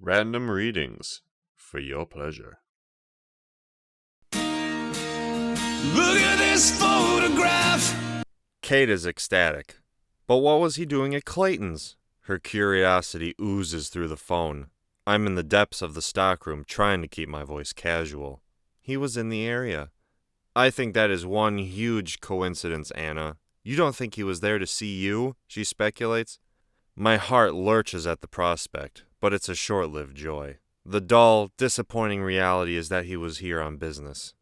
Random readings for your pleasure. Look at this photograph. Kate is ecstatic. But what was he doing at Clayton's? Her curiosity oozes through the phone. I'm in the depths of the stockroom trying to keep my voice casual. He was in the area. I think that is one huge coincidence, Anna. You don't think he was there to see you? She speculates. My heart lurches at the prospect, but it's a short-lived joy. The dull, disappointing reality is that he was here on business.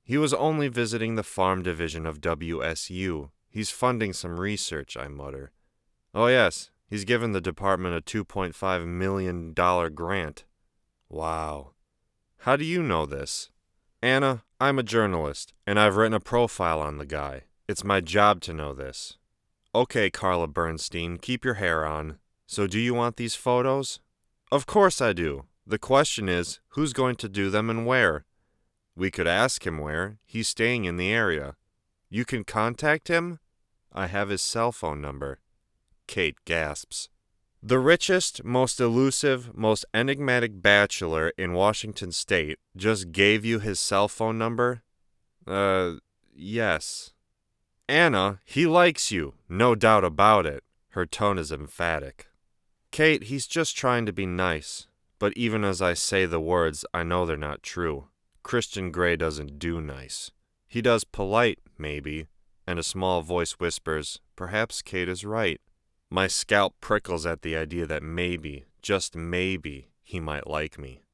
He was only visiting the farm division of WSU. He's funding some research, I mutter. Oh yes, he's given the department a $2.5 million grant. Wow. How do you know this? Anna, I'm a journalist, and I've written a profile on the guy. It's my job to know this. Okay, Carla Bernstein, keep your hair on. So do you want these photos? Of course I do. The question is, who's going to do them and where? We could ask him where. He's staying in the area. You can contact him? I have his cell phone number. Kate gasps. The richest, most elusive, most enigmatic bachelor in Washington State just gave you his cell phone number? Yes. Anna, he likes you, no doubt about it. Her tone is emphatic. Kate, he's just trying to be nice. But even as I say the words, I know they're not true. Christian Grey doesn't do nice. He does polite, maybe, and a small voice whispers, perhaps Kate is right. My scalp prickles at the idea that maybe, just maybe, he might like me.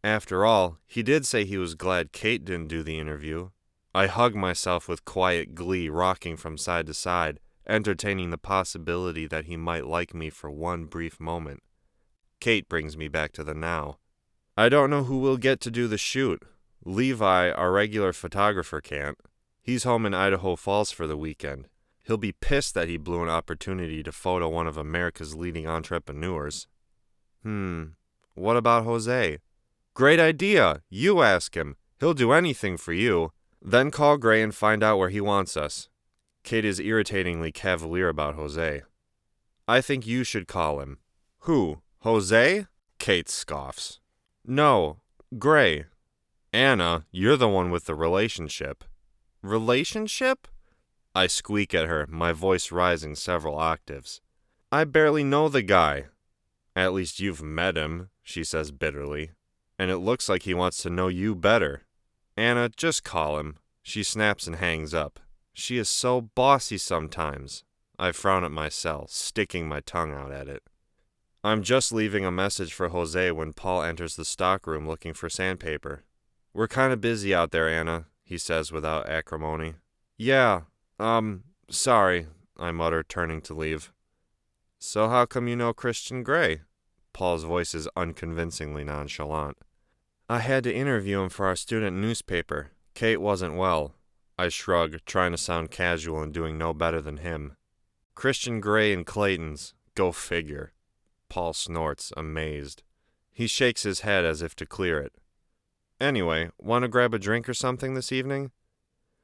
After all, he did say he was glad Kate didn't do the interview. I hug myself with quiet glee, rocking from side to side, entertaining the possibility that he might like me for one brief moment. Kate brings me back to the now. I don't know who will get to do the shoot. Levi, our regular photographer, can't. He's home in Idaho Falls for the weekend. He'll be pissed that he blew an opportunity to photo one of America's leading entrepreneurs. What about Jose? Great idea! You ask him. He'll do anything for you. Then call Gray and find out where he wants us. Kate is irritatingly cavalier about Jose. I think you should call him. Who? Jose? Kate scoffs. No, Gray. Anna, you're the one with the relationship. Relationship? I squeak at her, my voice rising several octaves. I barely know the guy. At least you've met him, she says bitterly. And it looks like he wants to know you better. Anna, just call him. She snaps and hangs up. She is so bossy sometimes. I frown at myself, sticking my tongue out at it. I'm just leaving a message for Jose when Paul enters the stockroom looking for sandpaper. We're kind of busy out there, Anna, he says without acrimony. Yeah, sorry, I mutter, turning to leave. So how come you know Christian Grey? Paul's voice is unconvincingly nonchalant. I had to interview him for our student newspaper. Kate wasn't well. I shrug, trying to sound casual and doing no better than him. Christian Grey and Clayton's. Go figure. Paul snorts, amazed. He shakes his head as if to clear it. Anyway, want to grab a drink or something this evening?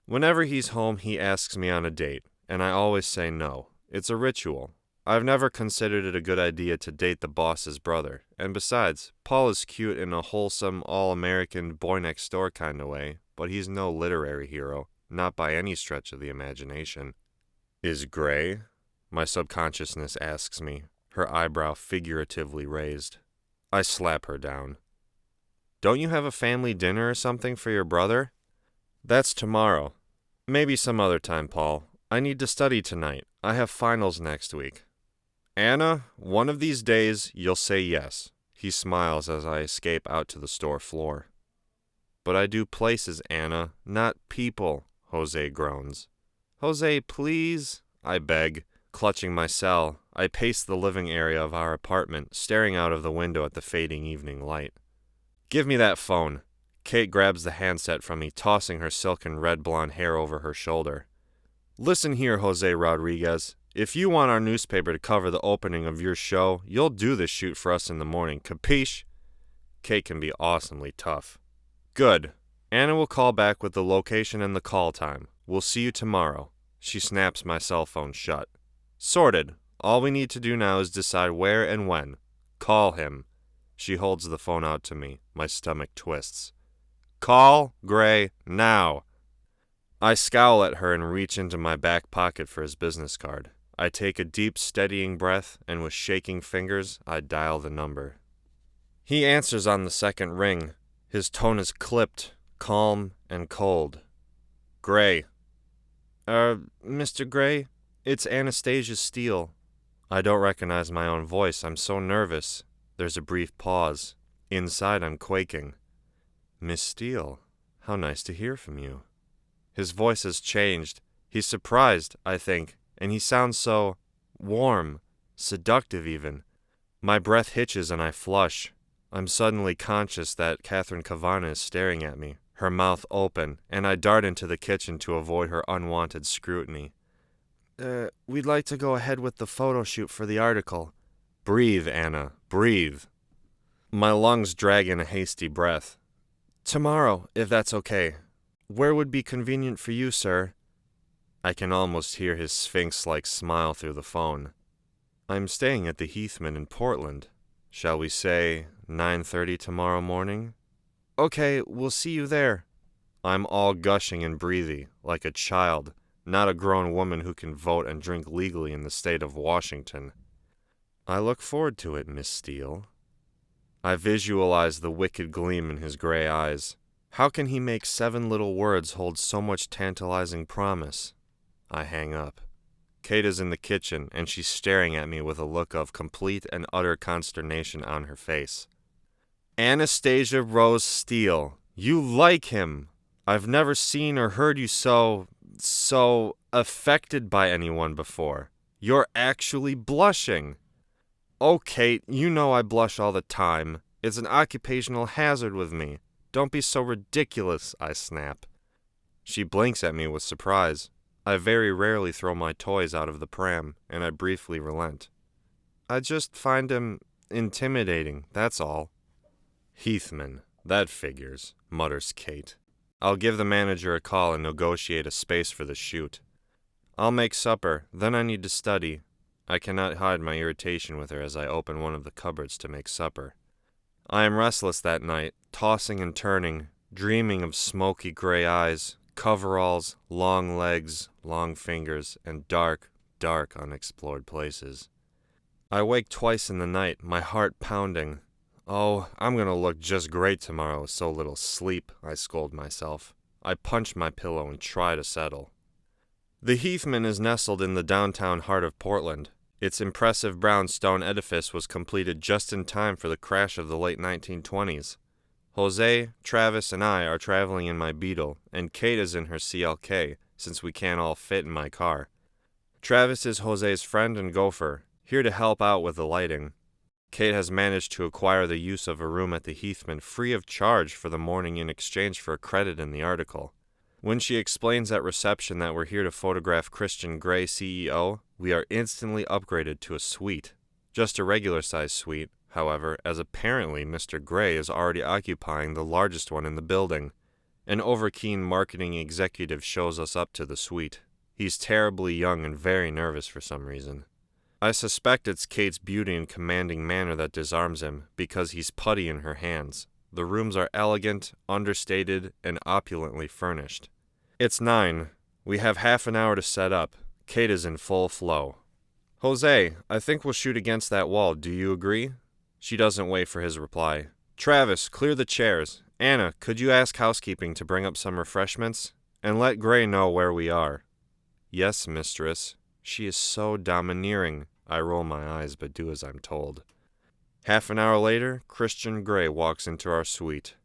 Whenever he's home, he asks me on a date, and I always say no. It's a ritual. I've never considered it a good idea to date the boss's brother, and besides, Paul is cute in a wholesome, all-American, boy-next-door kind of way, but he's no literary hero, not by any stretch of the imagination. Is Gray? My subconsciousness asks me, her eyebrow figuratively raised. I slap her down. Don't you have a family dinner or something for your brother? That's tomorrow. Maybe some other time, Paul. I need to study tonight. I have finals next week. Anna, one of these days you'll say yes. He smiles as I escape out to the store floor. But I do places, Anna, not people, Jose groans. Jose, please, I beg. Clutching my cell, I pace the living area of our apartment, staring out of the window at the fading evening light. Give me that phone. Kate grabs the handset from me, tossing her silken red blonde hair over her shoulder. Listen here, Jose Rodriguez. If you want our newspaper to cover the opening of your show, you'll do the shoot for us in the morning, capiche? Kate can be awesomely tough. Good. Anna will call back with the location and the call time. We'll see you tomorrow. She snaps my cell phone shut. Sorted. All we need to do now is decide where and when. Call him. She holds the phone out to me. My stomach twists. Call Gray now. I scowl at her and reach into my back pocket for his business card. I take a deep, steadying breath, and with shaking fingers, I dial the number. He answers on the second ring. His tone is clipped, calm, and cold. Gray. Mr. Gray, it's Anastasia Steele. I don't recognize my own voice. I'm so nervous. There's a brief pause. Inside, I'm quaking. Miss Steele, how nice to hear from you. His voice has changed. He's surprised, I think, and he sounds so warm, seductive even. My breath hitches and I flush. I'm suddenly conscious that Catherine Kavanagh is staring at me, her mouth open, and I dart into the kitchen to avoid her unwanted scrutiny. We'd like to go ahead with the photo shoot for the article. Breathe, Anna, breathe. My lungs drag in a hasty breath. Tomorrow, if that's okay. Where would be convenient for you, sir? I can almost hear his sphinx-like smile through the phone. I'm staying at the Heathman in Portland. Shall we say 9:30 tomorrow morning? Okay, we'll see you there. I'm all gushing and breathy, like a child, not a grown woman who can vote and drink legally in the state of Washington. I look forward to it, Miss Steele. I visualize the wicked gleam in his gray eyes. How can he make 7 little words hold so much tantalizing promise? I hang up. Kate is in the kitchen, and she's staring at me with a look of complete and utter consternation on her face. Anastasia Rose Steele, you like him. I've never seen or heard you so affected by anyone before. You're actually blushing. Oh, Kate, you know I blush all the time. It's an occupational hazard with me. Don't be so ridiculous, I snap. She blinks at me with surprise. I very rarely throw my toys out of the pram, and I briefly relent. I just find him intimidating, that's all. Heathman, that figures, mutters Kate. I'll give the manager a call and negotiate a space for the shoot. I'll make supper, then I need to study. I cannot hide my irritation with her as I open one of the cupboards to make supper. I am restless that night, tossing and turning, dreaming of smoky gray eyes, coveralls, long legs, long fingers, and dark, dark unexplored places. I wake twice in the night, my heart pounding. Oh, I'm going to look just great tomorrow with so little sleep, I scold myself. I punch my pillow and try to settle. The Heathman is nestled in the downtown heart of Portland. Its impressive brown stone edifice was completed just in time for the crash of the late 1920s. Jose, Travis, and I are traveling in my Beetle, and Kate is in her CLK, since we can't all fit in my car. Travis is Jose's friend and gopher, here to help out with the lighting. Kate has managed to acquire the use of a room at the Heathman free of charge for the morning in exchange for a credit in the article. When she explains at reception that we're here to photograph Christian Gray, CEO, we are instantly upgraded to a suite. Just a regular-sized suite, however, as apparently Mr. Gray is already occupying the largest one in the building. An overkeen marketing executive shows us up to the suite. He's terribly young and very nervous for some reason. I suspect it's Kate's beauty and commanding manner that disarms him, because he's putty in her hands. The rooms are elegant, understated, and opulently furnished. It's 9. We have half an hour to set up. Kate is in full flow. Jose, I think we'll shoot against that wall. Do you agree? She doesn't wait for his reply. Travis, clear the chairs. Anna, could you ask housekeeping to bring up some refreshments? And let Gray know where we are. Yes, mistress. She is so domineering. I roll my eyes but do as I'm told. Half an hour later, Christian Gray walks into our suite.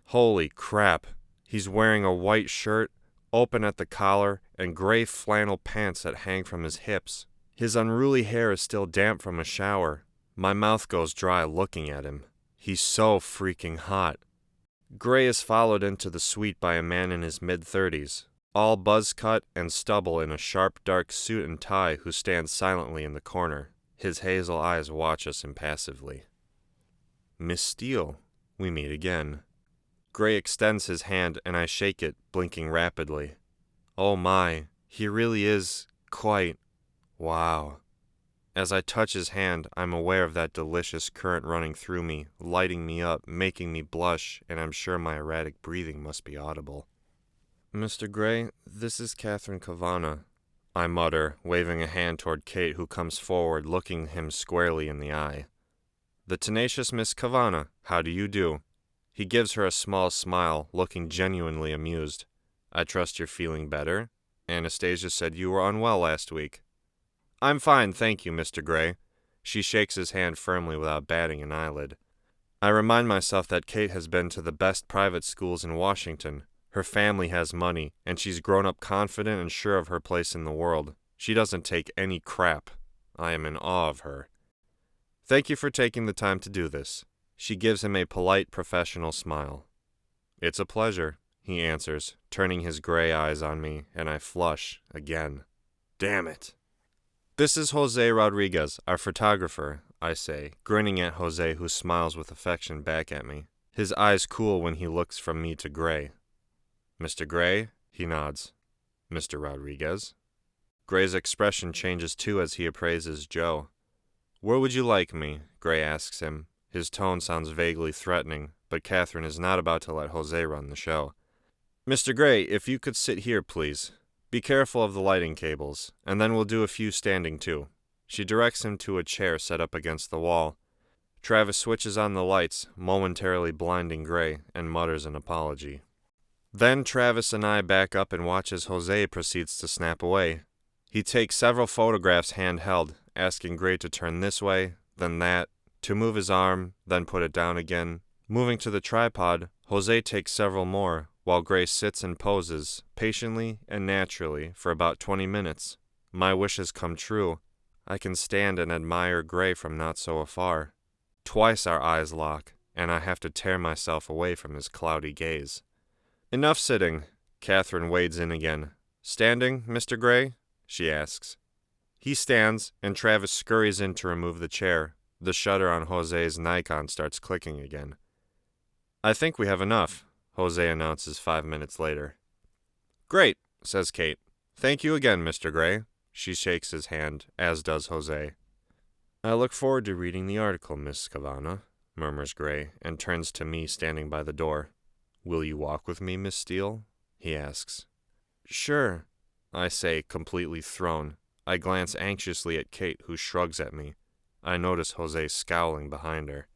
Holy crap. He's wearing a white shirt, open at the collar, and gray flannel pants that hang from his hips. His unruly hair is still damp from a shower. My mouth goes dry looking at him. He's so freaking hot. Gray is followed into the suite by a man in his mid-30s, all buzz-cut and stubble in a sharp dark suit and tie who stands silently in the corner. His hazel eyes watch us impassively. Miss Steele, we meet again. Gray extends his hand and I shake it, blinking rapidly. Oh my, he really is quite... wow. As I touch his hand, I'm aware of that delicious current running through me, lighting me up, making me blush, and I'm sure my erratic breathing must be audible. Mr. Gray, this is Catherine Kavanagh, I mutter, waving a hand toward Kate, who comes forward, looking him squarely in the eye. The tenacious Miss Kavanagh, how do you do? He gives her a small smile, looking genuinely amused. I trust you're feeling better? Anastasia said you were unwell last week. I'm fine, thank you, Mr. Gray. She shakes his hand firmly without batting an eyelid. I remind myself that Kate has been to the best private schools in Washington. Her family has money, and she's grown up confident and sure of her place in the world. She doesn't take any crap. I am in awe of her. Thank you for taking the time to do this. She gives him a polite, professional smile. It's a pleasure, he answers, turning his gray eyes on me, and I flush again. Damn it. This is Jose Rodriguez, our photographer, I say, grinning at Jose, who smiles with affection back at me. His eyes cool when he looks from me to Gray. Mr. Gray? He nods. Mr. Rodriguez? Gray's expression changes too as he appraises Joe. Where would you like me? Gray asks him. His tone sounds vaguely threatening, but Catherine is not about to let Jose run the show. Mr. Gray, if you could sit here, please. Be careful of the lighting cables, and then we'll do a few standing too. She directs him to a chair set up against the wall. Travis switches on the lights, momentarily blinding Gray, and mutters an apology. Then Travis and I back up and watch as Jose proceeds to snap away. He takes several photographs handheld, asking Gray to turn this way, then that, to move his arm, then put it down again. Moving to the tripod, Jose takes several more, while Gray sits and poses, patiently and naturally, for about 20 minutes. My wishes come true. I can stand and admire Gray from not so afar. Twice our eyes lock, and I have to tear myself away from his cloudy gaze. Enough sitting. Catherine wades in again. Standing, Mr. Gray? She asks. He stands, and Travis scurries in to remove the chair. The shutter on Jose's Nikon starts clicking again. I think we have enough, Jose announces 5 minutes later. Great, says Kate. Thank you again, Mr. Gray. She shakes his hand, as does Jose. I look forward to reading the article, Miss Kavanagh, murmurs Gray, and turns to me standing by the door. Will you walk with me, Miss Steele? He asks. Sure, I say, completely thrown. I glance anxiously at Kate, who shrugs at me. I notice Jose scowling behind her.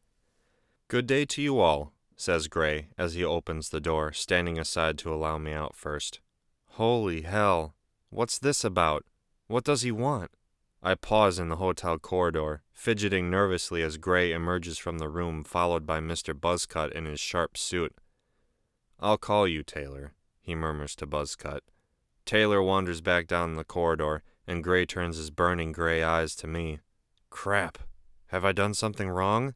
Good day to you all, says Gray as he opens the door, standing aside to allow me out first. Holy hell, what's this about? What does he want? I pause in the hotel corridor, fidgeting nervously as Gray emerges from the room, followed by Mr. Buzzcut in his sharp suit. I'll call you, Taylor, he murmurs to Buzzcut. Taylor wanders back down the corridor, and Gray turns his burning gray eyes to me. Crap, have I done something wrong?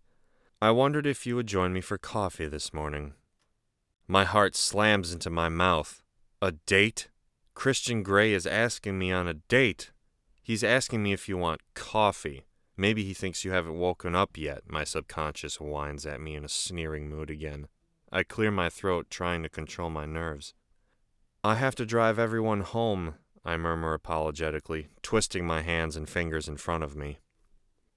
I wondered if you would join me for coffee this morning. My heart slams into my mouth. A date? Christian Gray is asking me on a date. He's asking me if you want coffee. Maybe he thinks you haven't woken up yet, my subconscious whines at me in a sneering mood again. I clear my throat, trying to control my nerves. I have to drive everyone home, I murmur apologetically, twisting my hands and fingers in front of me.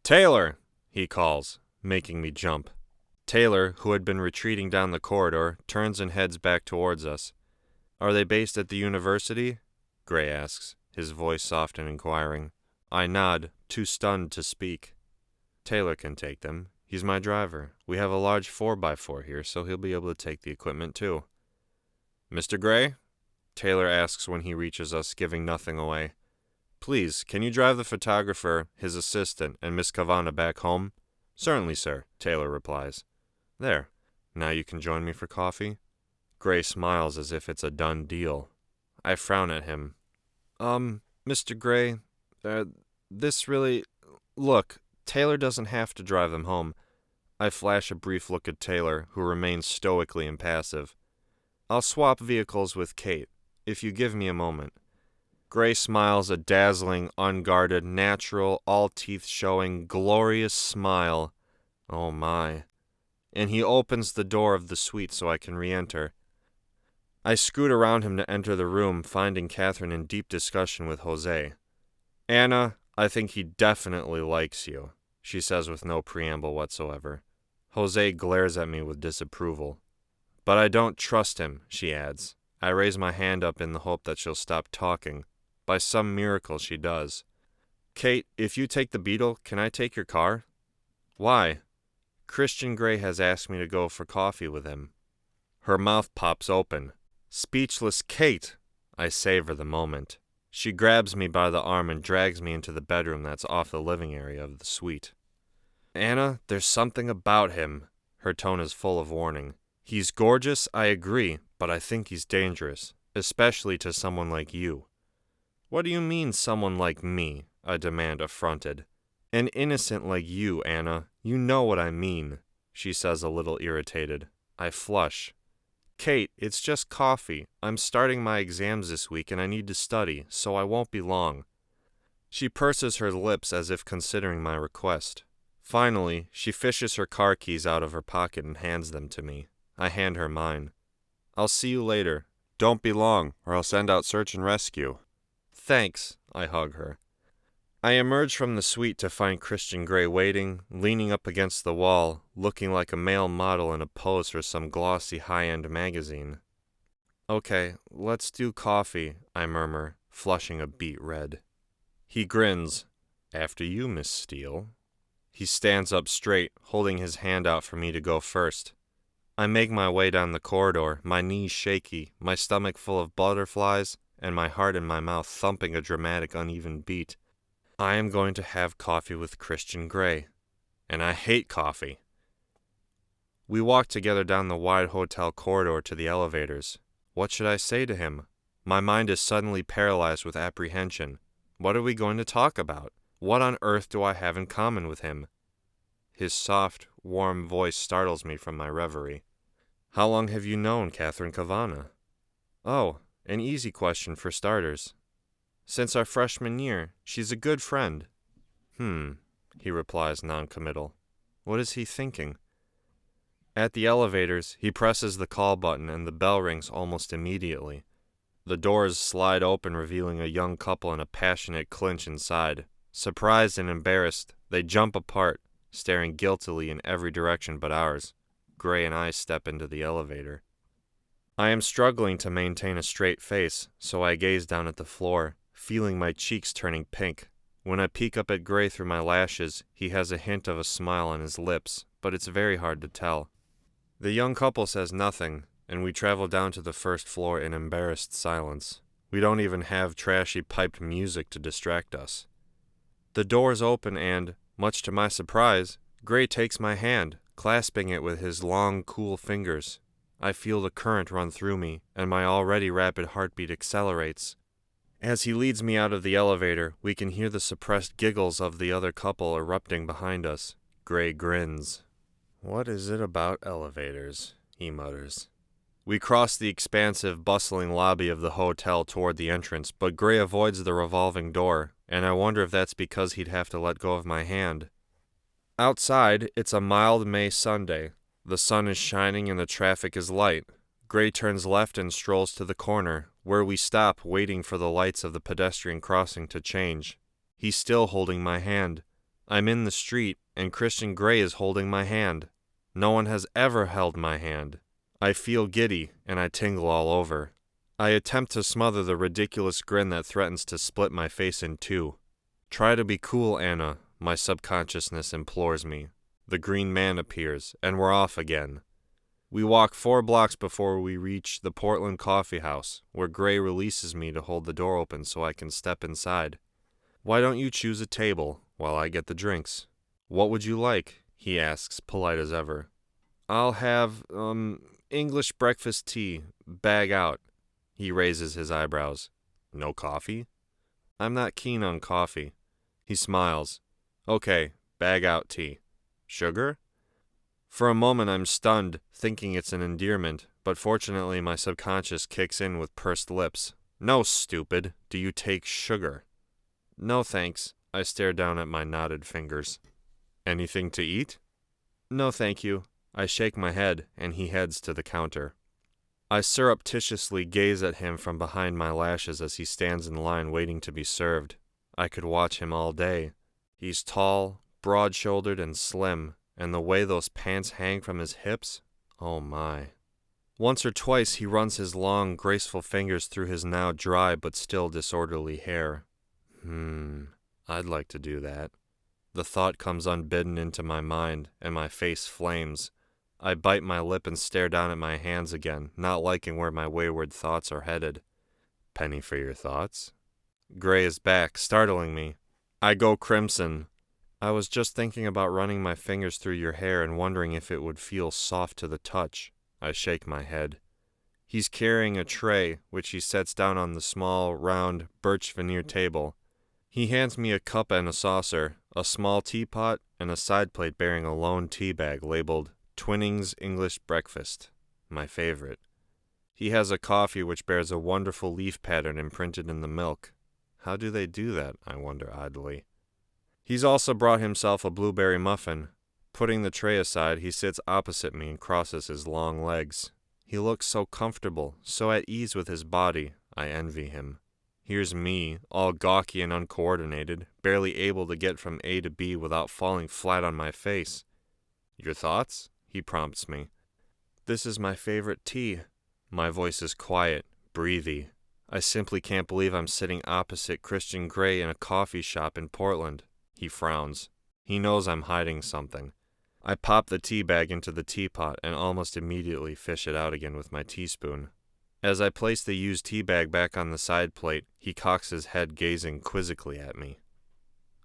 Taylor, he calls, making me jump. Taylor, who had been retreating down the corridor, turns and heads back towards us. Are they based at the university? Gray asks, his voice soft and inquiring. I nod, too stunned to speak. Taylor can take them. He's my driver. We have a large 4x4 here, so he'll be able to take the equipment too. Mr. Gray? Taylor asks when he reaches us, giving nothing away. Please, can you drive the photographer, his assistant, and Miss Kavanagh back home? Certainly, sir, Taylor replies. There. Now you can join me for coffee? Gray smiles as if it's a done deal. I frown at him. Mr. Gray, this really... Look, Taylor doesn't have to drive them home. I flash a brief look at Taylor, who remains stoically impassive. I'll swap vehicles with Kate, if you give me a moment. Gray smiles a dazzling, unguarded, natural, all teeth showing, glorious smile. Oh my. And he opens the door of the suite so I can re-enter. I scoot around him to enter the room, finding Catherine in deep discussion with Jose. Anna, I think he definitely likes you, she says with no preamble whatsoever. Jose glares at me with disapproval. But I don't trust him, she adds. I raise my hand up in the hope that she'll stop talking. By some miracle, she does. Kate, if you take the Beetle, can I take your car? Why? Christian Grey has asked me to go for coffee with him. Her mouth pops open. Speechless Kate! I savor the moment. She grabs me by the arm and drags me into the bedroom that's off the living area of the suite. Anna, there's something about him. Her tone is full of warning. He's gorgeous, I agree, but I think he's dangerous, especially to someone like you. What do you mean, someone like me? I demand, affronted. An innocent like you, Anna. You know what I mean, she says, a little irritated. I flush. Kate, it's just coffee. I'm starting my exams this week and I need to study, so I won't be long. She purses her lips as if considering my request. Finally, she fishes her car keys out of her pocket and hands them to me. I hand her mine. I'll see you later. Don't be long, or I'll send out search and rescue. Thanks, I hug her. I emerge from the suite to find Christian Grey waiting, leaning up against the wall, looking like a male model in a pose for some glossy high-end magazine. Okay, let's do coffee, I murmur, flushing a beet red. He grins. After you, Miss Steele. He stands up straight, holding his hand out for me to go first. I make my way down the corridor, my knees shaky, my stomach full of butterflies, and my heart in my mouth thumping a dramatic uneven beat. I am going to have coffee with Christian Grey. And I hate coffee. We walk together down the wide hotel corridor to the elevators. What should I say to him? My mind is suddenly paralyzed with apprehension. What are we going to talk about? What on earth do I have in common with him? His soft, warm voice startles me from my reverie. How long have you known Catherine Cavana? Oh, an easy question for starters. Since our freshman year. She's a good friend. He replies noncommittal. What is he thinking? At the elevators, he presses the call button and the bell rings almost immediately. The doors slide open, revealing a young couple in a passionate clinch inside. Surprised and embarrassed, they jump apart, staring guiltily in every direction but ours. Grey and I step into the elevator. I am struggling to maintain a straight face, so I gaze down at the floor, feeling my cheeks turning pink. When I peek up at Grey through my lashes, he has a hint of a smile on his lips, but it's very hard to tell. The young couple says nothing, and we travel down to the first floor in embarrassed silence. We don't even have trashy piped music to distract us. The doors open and, much to my surprise, Grey takes my hand, clasping it with his long, cool fingers. I feel the current run through me, and my already rapid heartbeat accelerates. As he leads me out of the elevator, we can hear the suppressed giggles of the other couple erupting behind us. Grey grins. What is it about elevators? He mutters. We cross the expansive, bustling lobby of the hotel toward the entrance, but Grey avoids the revolving door, and I wonder if that's because he'd have to let go of my hand. Outside, it's a mild May Sunday. The sun is shining and the traffic is light. Grey turns left and strolls to the corner, where we stop waiting for the lights of the pedestrian crossing to change. He's still holding my hand. I'm in the street, and Christian Grey is holding my hand. No one has ever held my hand. I feel giddy, and I tingle all over. I attempt to smother the ridiculous grin that threatens to split my face in two. Try to be cool, Anna, my subconsciousness implores me. The green man appears, and we're off again. We walk 4 blocks before we reach the Portland Coffee House, where Grey releases me to hold the door open so I can step inside. Why don't you choose a table while I get the drinks? What would you like? He asks, polite as ever. I'll have, English breakfast tea, bag out. He raises his eyebrows. No coffee? I'm not keen on coffee. He smiles. Okay, bag out tea. Sugar? For a moment I'm stunned, thinking it's an endearment, but fortunately my subconscious kicks in with pursed lips. No, stupid. Do you take sugar? No, thanks. I stare down at my knotted fingers. Anything to eat? No, thank you. I shake my head, and he heads to the counter. I surreptitiously gaze at him from behind my lashes as he stands in line waiting to be served. I could watch him all day. He's tall, broad-shouldered, and slim, and the way those pants hang from his hips, oh my. Once or twice he runs his long, graceful fingers through his now dry but still disorderly hair. I'd like to do that. The thought comes unbidden into my mind, and my face flames. I bite my lip and stare down at my hands again, not liking where my wayward thoughts are headed. Penny for your thoughts? Gray is back, startling me. I go crimson. I was just thinking about running my fingers through your hair and wondering if it would feel soft to the touch. I shake my head. He's carrying a tray, which he sets down on the small, round, birch veneer table. He hands me a cup and a saucer, a small teapot, and a side plate bearing a lone tea bag labeled Twinnings English Breakfast, my favorite. He has a coffee which bears a wonderful leaf pattern imprinted in the milk. How do they do that, I wonder idly. He's also brought himself a blueberry muffin. Putting the tray aside, he sits opposite me and crosses his long legs. He looks so comfortable, so at ease with his body. I envy him. Here's me, all gawky and uncoordinated, barely able to get from A to B without falling flat on my face. Your thoughts? He prompts me. This is my favorite tea. My voice is quiet, breathy. I simply can't believe I'm sitting opposite Christian Grey in a coffee shop in Portland. He frowns. He knows I'm hiding something. I pop the tea bag into the teapot and almost immediately fish it out again with my teaspoon. As I place the used tea bag back on the side plate, he cocks his head, gazing quizzically at me.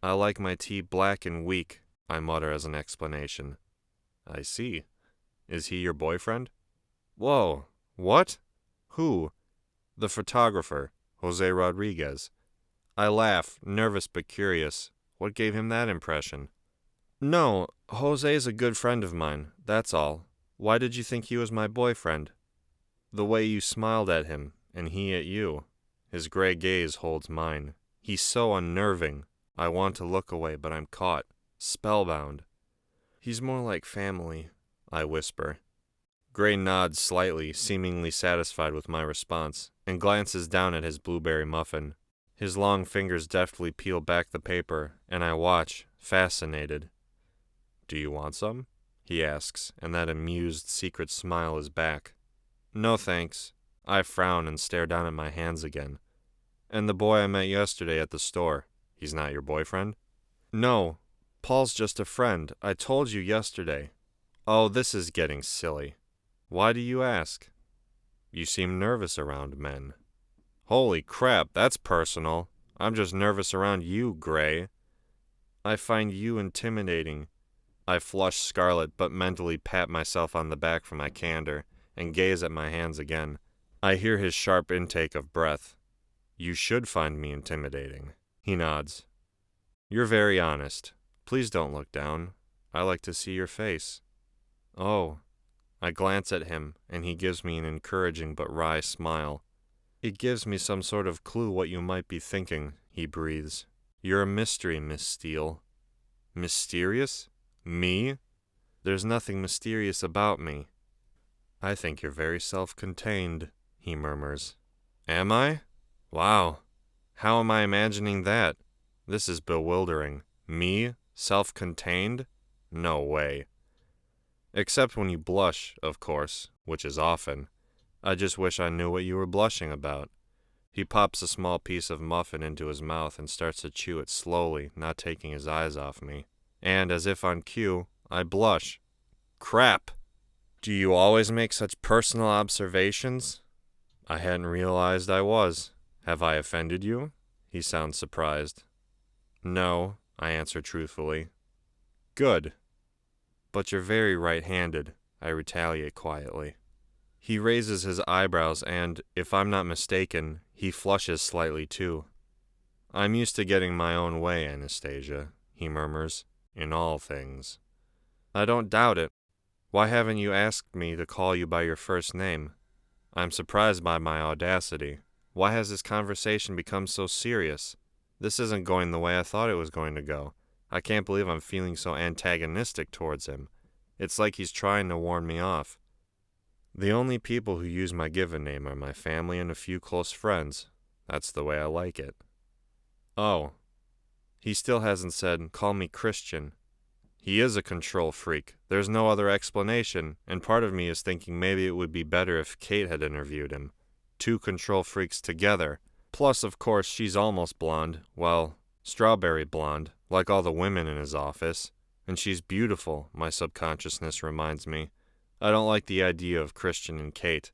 I like my tea black and weak, I mutter as an explanation. I see. Is he your boyfriend? Whoa, what? Who? The photographer, Jose Rodriguez. I laugh, nervous but curious. What gave him that impression? No, Jose's a good friend of mine, that's all. Why did you think he was my boyfriend? The way you smiled at him, and he at you. His gray gaze holds mine. He's so unnerving. I want to look away, but I'm caught, spellbound. He's more like family, I whisper. Gray nods slightly, seemingly satisfied with my response, and glances down at his blueberry muffin. His long fingers deftly peel back the paper, and I watch, fascinated. Do you want some? He asks, and that amused, secret smile is back. No thanks. I frown and stare down at my hands again. And the boy I met yesterday at the store, he's not your boyfriend? No, Paul's just a friend. I told you yesterday. Oh, this is getting silly. Why do you ask? You seem nervous around men. Holy crap, that's personal. I'm just nervous around you, Gray. I find you intimidating. I flush scarlet, but mentally pat myself on the back for my candor, and gaze at my hands again. I hear his sharp intake of breath. You should find me intimidating. He nods. You're very honest. Please don't look down. I like to see your face. Oh. I glance at him, and he gives me an encouraging but wry smile. It gives me some sort of clue what you might be thinking, he breathes. You're a mystery, Miss Steele. Mysterious? Me? There's nothing mysterious about me. I think you're very self-contained, he murmurs. Am I? Wow. How am I imagining that? This is bewildering. Me? Self-contained? No way. Except when you blush, of course, which is often. I just wish I knew what you were blushing about. He pops a small piece of muffin into his mouth and starts to chew it slowly, not taking his eyes off me. And, as if on cue, I blush. Crap! Do you always make such personal observations? I hadn't realized I was. Have I offended you? He sounds surprised. No, I answer truthfully. Good. But you're very right-handed, I retaliate quietly. He raises his eyebrows and, if I'm not mistaken, he flushes slightly too. I'm used to getting my own way, Anastasia, he murmurs, in all things. I don't doubt it. Why haven't you asked me to call you by your first name? I'm surprised by my audacity. Why has this conversation become so serious? This isn't going the way I thought it was going to go. I can't believe I'm feeling so antagonistic towards him. It's like he's trying to warn me off. The only people who use my given name are my family and a few close friends. That's the way I like it. Oh, He still hasn't said, "Call me Christian." He is a control freak. There's no other explanation, and part of me is thinking maybe it would be better if Kate had interviewed him. 2 control freaks together. Plus, of course, she's almost blonde. Well, strawberry blonde, like all the women in his office. And she's beautiful, my subconsciousness reminds me. I don't like the idea of Christian and Kate.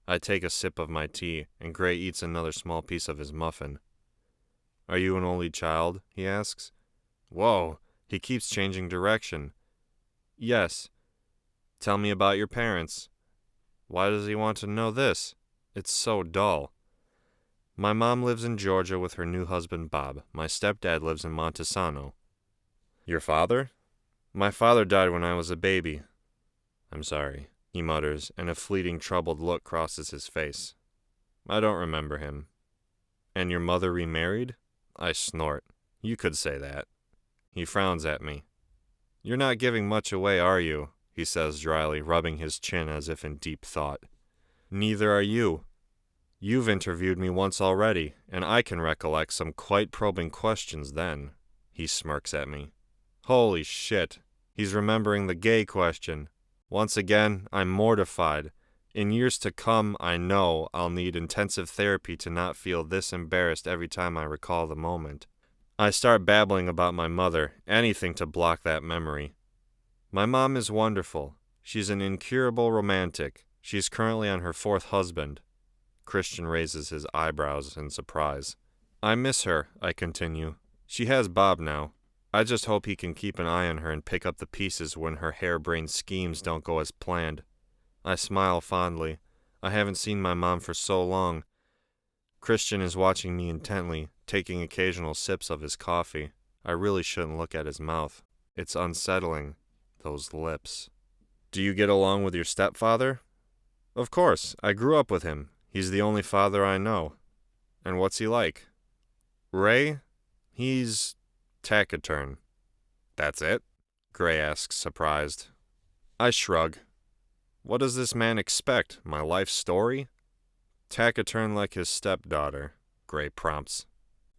I take a sip of my tea, and Gray eats another small piece of his muffin. "Are you an only child?" he asks. Whoa, he keeps changing direction. "Yes." "Tell me about your parents." Why does he want to know this? It's so dull. "My mom lives in Georgia with her new husband Bob. My stepdad lives in Montesano." "Your father?" "My father died when I was a baby." "I'm sorry," he mutters, and a fleeting troubled look crosses his face. "I don't remember him." "And your mother remarried?" I snort. "You could say that." He frowns at me. "You're not giving much away, are you?" he says dryly, rubbing his chin as if in deep thought. "Neither are you. You've interviewed me once already, and I can recollect some quite probing questions then." He smirks at me. Holy shit. He's remembering the gay question. Once again, I'm mortified. In years to come, I know I'll need intensive therapy to not feel this embarrassed every time I recall the moment. I start babbling about my mother, anything to block that memory. My mom is wonderful. She's an incurable romantic. She's currently on her 4th husband. Christian raises his eyebrows in surprise. I miss her, I continue. She has Bob now. I just hope he can keep an eye on her and pick up the pieces when her harebrained schemes don't go as planned. I smile fondly. I haven't seen my mom for so long. Christian is watching me intently, taking occasional sips of his coffee. I really shouldn't look at his mouth. It's unsettling. Those lips. Do you get along with your stepfather? Of course. I grew up with him. He's the only father I know. And what's he like? Ray? He's taciturn. That's it? Gray asks, surprised. I shrug. What does this man expect? My life story? Taciturn like his stepdaughter, Gray prompts.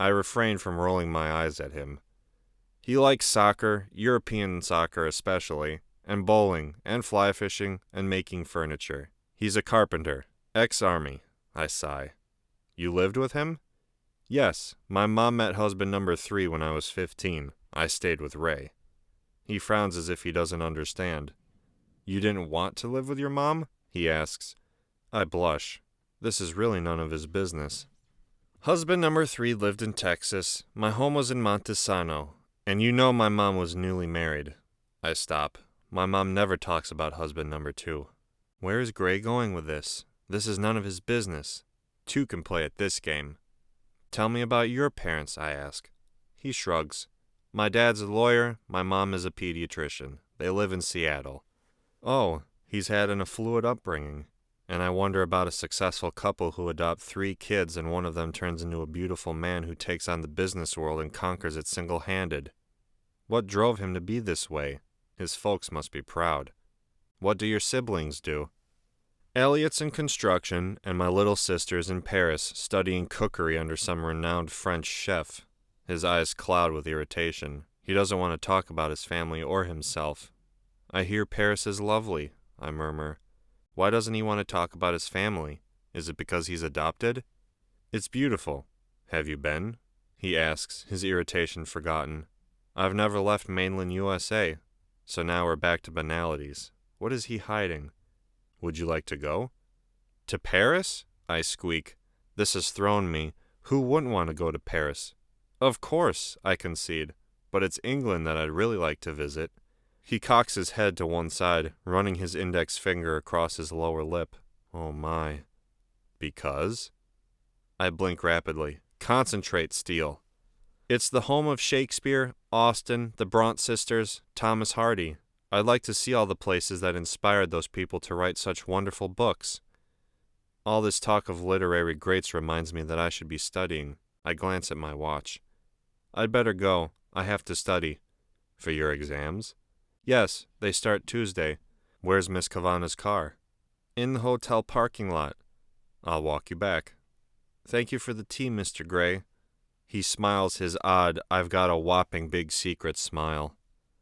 I refrain from rolling my eyes at him. He likes soccer, European soccer especially, and bowling, and fly fishing, and making furniture. He's a carpenter, ex-army. I sigh. You lived with him? Yes, my mom met husband number 3 when I was 15. I stayed with Ray. He frowns as if he doesn't understand. You didn't want to live with your mom? He asks. I blush. This is really none of his business. Husband number 3 lived in Texas. My home was in Montesano. And you know my mom was newly married. I stop. My mom never talks about husband number 2. Where is Gray going with this? This is none of his business. 2 can play at this game. Tell me about your parents, I ask. He shrugs. My dad's a lawyer, my mom is a pediatrician. They live in Seattle. Oh, he's had an affluent upbringing. And I wonder about a successful couple who adopt 3 kids and one of them turns into a beautiful man who takes on the business world and conquers it single-handed. What drove him to be this way? His folks must be proud. What do your siblings do? Elliot's in construction, and my little sister's in Paris, studying cookery under some renowned French chef. His eyes cloud with irritation. He doesn't want to talk about his family or himself. I hear Paris is lovely, I murmur. Why doesn't he want to talk about his family? Is it because he's adopted? It's beautiful. Have you been? He asks, his irritation forgotten. I've never left mainland USA, so now we're back to banalities. What is he hiding? Would you like to go? To Paris? I squeak. This has thrown me. Who wouldn't want to go to Paris? Of course, I concede, but it's England that I'd really like to visit. He cocks his head to one side, running his index finger across his lower lip. Oh my. Because? I blink rapidly. Concentrate, Steele. It's the home of Shakespeare, Austen, the Bront sisters, Thomas Hardy. I'd like to see all the places that inspired those people to write such wonderful books. All this talk of literary greats reminds me that I should be studying. I glance at my watch. I'd better go. I have to study. For your exams? Yes, they start Tuesday. Where's Miss Kavanagh's car? In the hotel parking lot. I'll walk you back. Thank you for the tea, Mr. Gray. He smiles his odd, I've got a whopping big secret smile.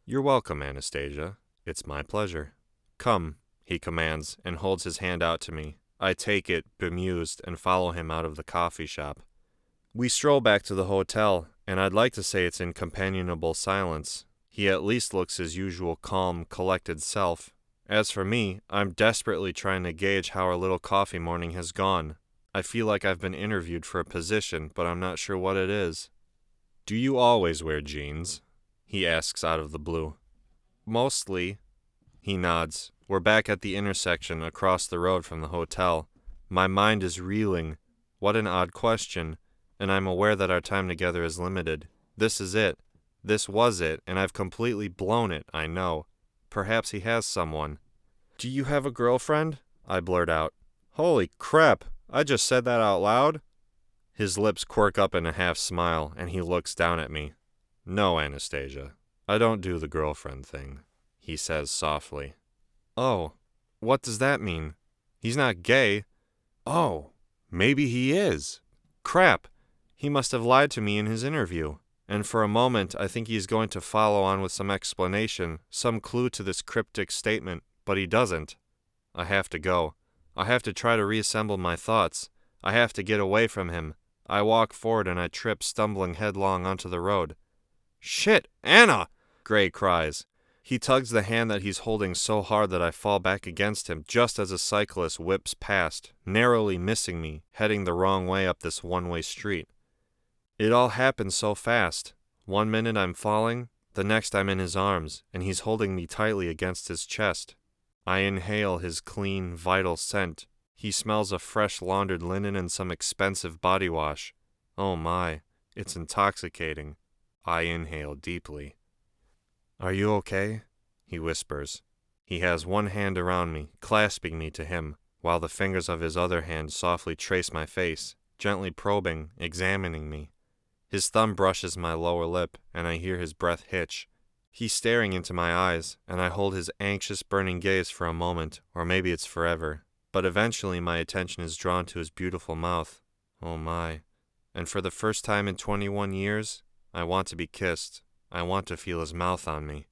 You're welcome, Anastasia. It's my pleasure. Come, he commands, and holds his hand out to me. I take it, bemused, and follow him out of the coffee shop. We stroll back to the hotel, and I'd like to say it's in companionable silence. He at least looks his usual calm, collected self. As for me, I'm desperately trying to gauge how our little coffee morning has gone. I feel like I've been interviewed for a position, but I'm not sure what it is. Do you always wear jeans? He asks out of the blue. Mostly. He nods. We're back at the intersection across the road from the hotel. My mind is reeling. What an odd question. And I'm aware that our time together is limited. This is it. This was it, and I've completely blown it, I know. Perhaps he has someone. Do you have a girlfriend? I blurt out. Holy crap! I just said that out loud? His lips quirk up in a half smile, and he looks down at me. No, Anastasia. I don't do the girlfriend thing, he says softly. Oh, what does that mean? He's not gay. Oh, maybe he is. Crap! He must have lied to me in his interview. And for a moment, I think he's going to follow on with some explanation, some clue to this cryptic statement, but he doesn't. I have to go. I have to try to reassemble my thoughts. I have to get away from him. I walk forward and I trip, stumbling headlong onto the road. Shit, Anna! Gray cries. He tugs the hand that he's holding so hard that I fall back against him just as a cyclist whips past, narrowly missing me, heading the wrong way up this one-way street. It all happened so fast. 1 minute I'm falling, the next I'm in his arms, and he's holding me tightly against his chest. I inhale his clean, vital scent. He smells of fresh laundered linen and some expensive body wash. Oh my, it's intoxicating. I inhale deeply. Are you okay? He whispers. He has one hand around me, clasping me to him, while the fingers of his other hand softly trace my face, gently probing, examining me. His thumb brushes my lower lip, and I hear his breath hitch. He's staring into my eyes, and I hold his anxious, burning gaze for a moment, or maybe it's forever. But eventually my attention is drawn to his beautiful mouth. Oh my. And for the first time in 21 years, I want to be kissed. I want to feel his mouth on me.